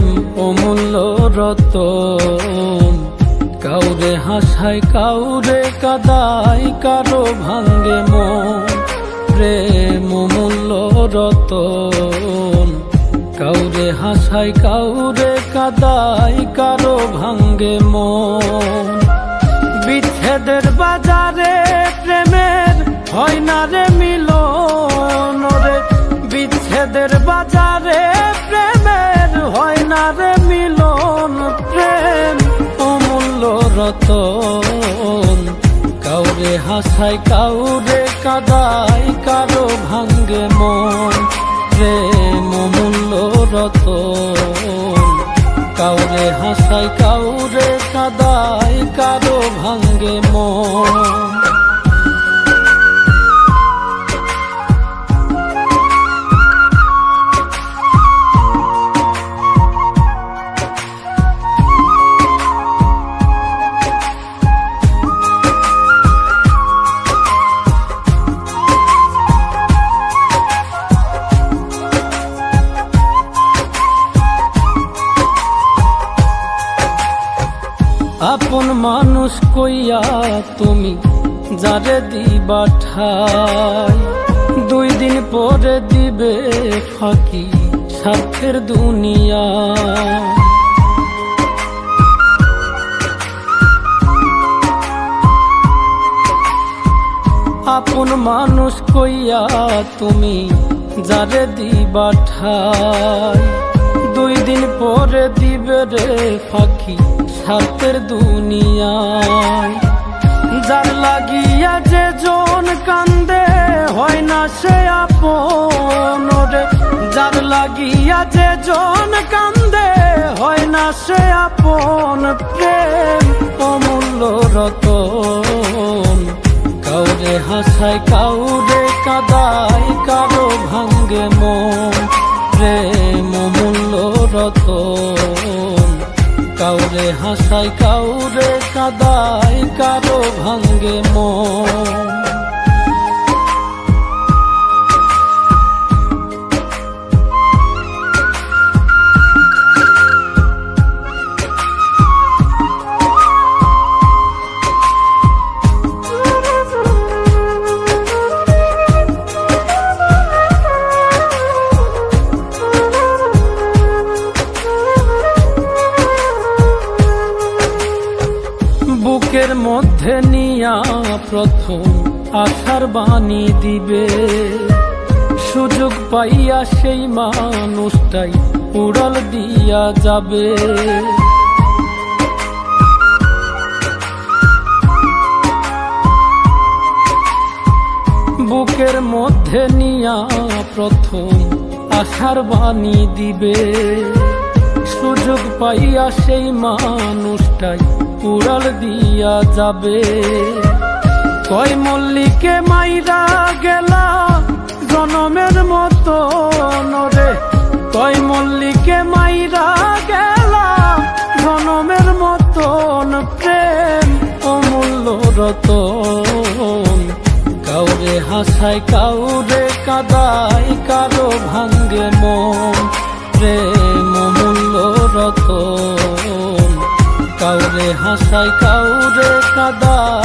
প্রেম অমূল্য রতন, কাউরে হাসায় কাউরে কাদায়, কারো ভাঙ্গে মন। প্রেম অমূল্য রতন, কাউরে হাসায় কাউরে কাদায়, কারো ভাঙ্গে মন। বিচ্ছেদের বাজারে প্রেমের হয় না রে মিলন রে, বিচ্ছেদের বাজারে প্রেমের হয় না রে মিলন। প্রেম অমূল্য রতন, কাউরে হাসায় কাউরে কাদায়, কারো ভাঙ্গে মন। প্রেম অমূল্য রতন, কাউরে হাসায় কাউরে কাদায়, কারো ভাঙ্গে মন। আপন মানুষ কইয়া তুমি যারে দিবা ঠাই, 2 দিন পরে দিবে ফাঁকি স্বার্থের দুনিয়া। আপন মানুষ কইয়া তুমি যারে দিবা ঠাই, 2 দিন পরে দিবে রে ফাঁকি স্বার্থের দুনিয়ায়। যার লাগিয়া যে জন কান্দে হয় না সে আপন রে, যার লাগিয়া যে জন কান্দে হয় না সে আপন। প্রেম অমূল্য রতন, কাউরে হাসায় কাউরে কাদায়, কারো ভাঙ্গে মন। প্রেম অমূল্য রতন, কাউরে হাসায় কাউরে কাদায়, কারো ভাঙ্গে মন। বুকের মধ্যে নিয়া প্রথম আশার বাণী দিবে, সুযোগ পাইয়া সেই মানুষটাই উড়াল দিয়া যাবে। বুকের মধ্যে নিয়া প্রথম আশার বাণী দিবে, সুযোগ পাইয়া সেই মানুষটাই উড়াল দিয়া যাবে। কয় মল্লিকে মাইরা গেলা জনমের মতো রে, কয় মল্লিকে মাইরা গেলা জনমের মতন। প্রেম অমূল্য রতন, কাউরে হাসায় কাউরে কাদায়, কারো ভাঙ্গে মন। প্রেম অমূল্য রতন, কাউরে হাসায় কাউরে কাদায়,